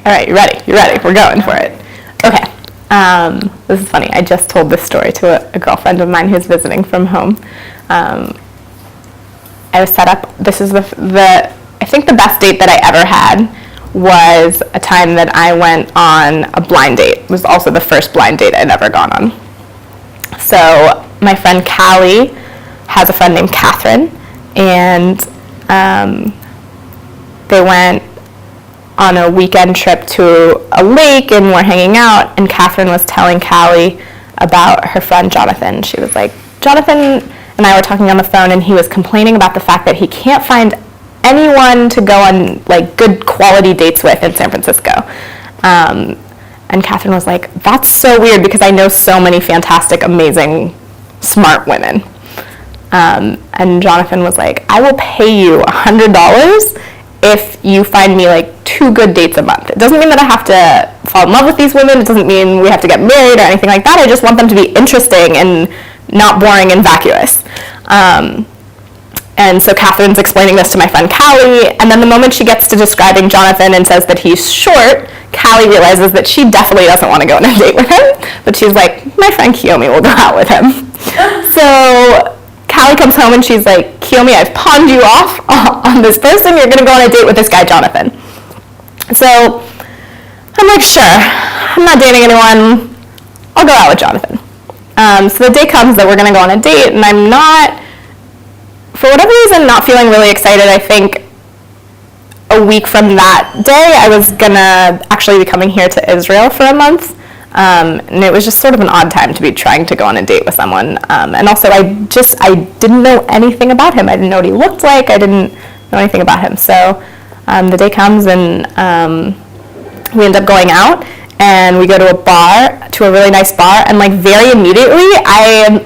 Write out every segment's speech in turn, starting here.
All right, you ready? You're ready. We're going for it. Okay. This is funny. I just told this story to a girlfriend of mine who's visiting from home. I was set up. This is I think the best date that I ever had was a time that I went on a blind date. It was also the first blind date I'd ever gone on. So my friend Callie has a friend named Catherine, and they went on a weekend trip to a lake and were hanging out, and Catherine was telling Callie about her friend Jonathan. She was like, Jonathan and I were talking on the phone, and he was complaining about the fact that he can't find anyone to go on like good quality dates with in San Francisco. And Catherine was like, that's so weird because I know so many fantastic, amazing, smart women. And Jonathan was like, I will pay you $100 if you find me like 2 good dates a month. It doesn't mean that I have to fall in love with these women. It doesn't mean we have to get married or anything like that. I just want them to be interesting and not boring and vacuous. And so Catherine's explaining this to my friend Callie, and then the moment she gets to describing Jonathan and says that he's short, Callie realizes that she definitely doesn't want to go on a date with him, but she's like, my friend Kiyomi will go out with him. So Callie comes home and she's like, Kiyomi, I've pawned you off on this person. You're going to go on a date with this guy, Jonathan. So I'm like, sure, I'm not dating anyone. I'll go out with Jonathan. So the day comes that we're going to go on a date, and I'm not, for whatever reason, not feeling really excited. I think a week from that day, I was going to actually be coming here to Israel for a month. And it was just sort of an odd time to be trying to go on a date with someone. And also, I didn't know anything about him. I didn't know what he looked like. I didn't know anything about him. So the day comes, and we end up going out. And we go to a really nice bar, and like very immediately,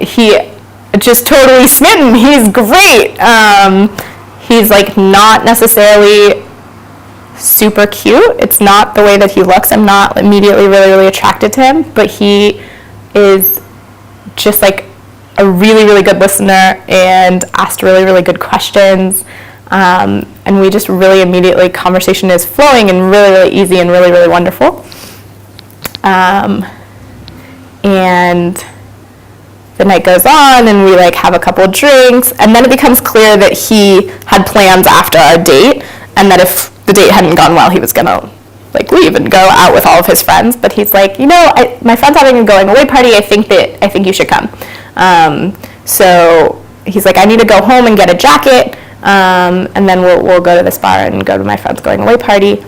he just totally smitten. He's great. He's like not necessarily super cute. It's not the way that he looks. I'm not immediately really, really attracted to him, but he is just like a really, really good listener and asked really, really good questions. And we just really immediately, conversation is flowing and really, really easy and really, really wonderful. And the night goes on, and we like have a couple of drinks, and then it becomes clear that he had plans after our date, and that if the date hadn't gone well, he was gonna like leave and go out with all of his friends. But he's like, my friend's having a going away party. I think you should come. So he's like, I need to go home and get a jacket, and then we'll go to this bar and go to my friend's going away party.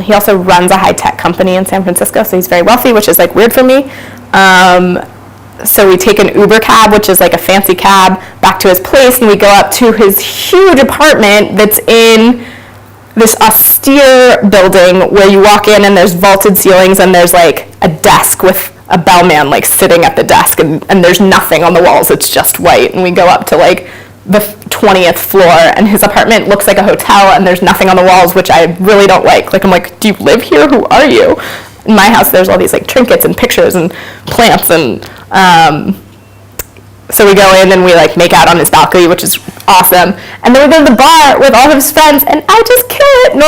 He also runs a high-tech company in San Francisco, so he's very wealthy, which is like weird for me. So we take an Uber cab, which is like a fancy cab, back to his place, and we go up to his huge apartment that's in this austere building where you walk in and there's vaulted ceilings and there's like a desk with a bellman like sitting at the desk, and there's nothing on the walls. It's just white. And we go up to like the 20th floor, and his apartment looks like a hotel, and there's nothing on the walls, which I really don't like. Like, I'm like, do you live here? Who are you? In my house, there's all these like trinkets and pictures and plants, and so we go in and we like make out on his balcony, which is awesome. And then we go to the bar with all of his friends, and I just kill it.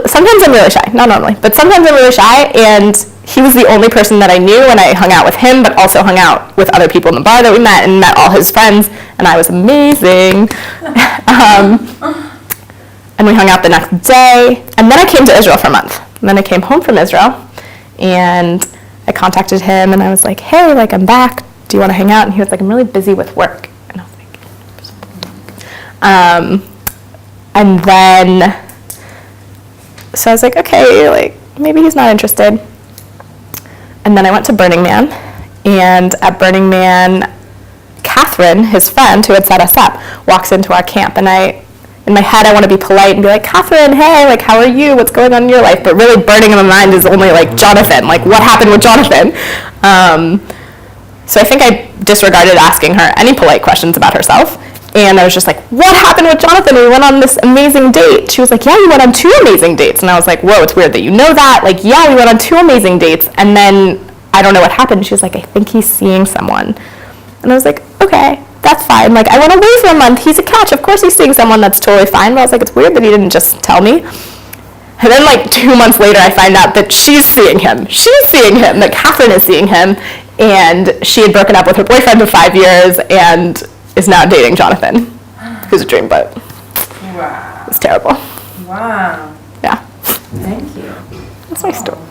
Sometimes I'm really shy, not normally, but sometimes I'm really shy, and he was the only person that I knew, and I hung out with him, but also hung out with other people in the bar that we met, and met all his friends, and I was amazing. And we hung out the next day, and then I came to Israel for a month. And then I came home from Israel, and I contacted him, and I was like, hey, like, I'm back. Do you want to hang out? And he was like, I'm really busy with work. And I was like, and then, so I was like, okay, like, maybe he's not interested. And then I went to Burning Man, and at Burning Man, Catherine, his friend who had set us up, walks into our camp, and in my head, I want to be polite and be like, Catherine, hey, like, how are you? What's going on in your life? But really burning in my mind is only like Jonathan, like, what happened with Jonathan? So I think I disregarded asking her any polite questions about herself. And I was just like, what happened with Jonathan? We went on this amazing date. She was like, yeah, we went on 2 amazing dates. And I was like, whoa, it's weird that you know that. Like, yeah, we went on 2 amazing dates. And then I don't know what happened. She was like, I think he's seeing someone. And I was like, okay, that's fine. Like, I went away for a month. He's a catch. Of course he's seeing someone. That's totally fine. But I was like, it's weird that he didn't just tell me. And then like 2 months later, I find out that she's seeing him. She's seeing him, that Catherine is seeing him. And she had broken up with her boyfriend of 5 years and is now dating Jonathan, who's a dreamboat. Wow. It's terrible. Wow. Yeah. Thank you. That's my story.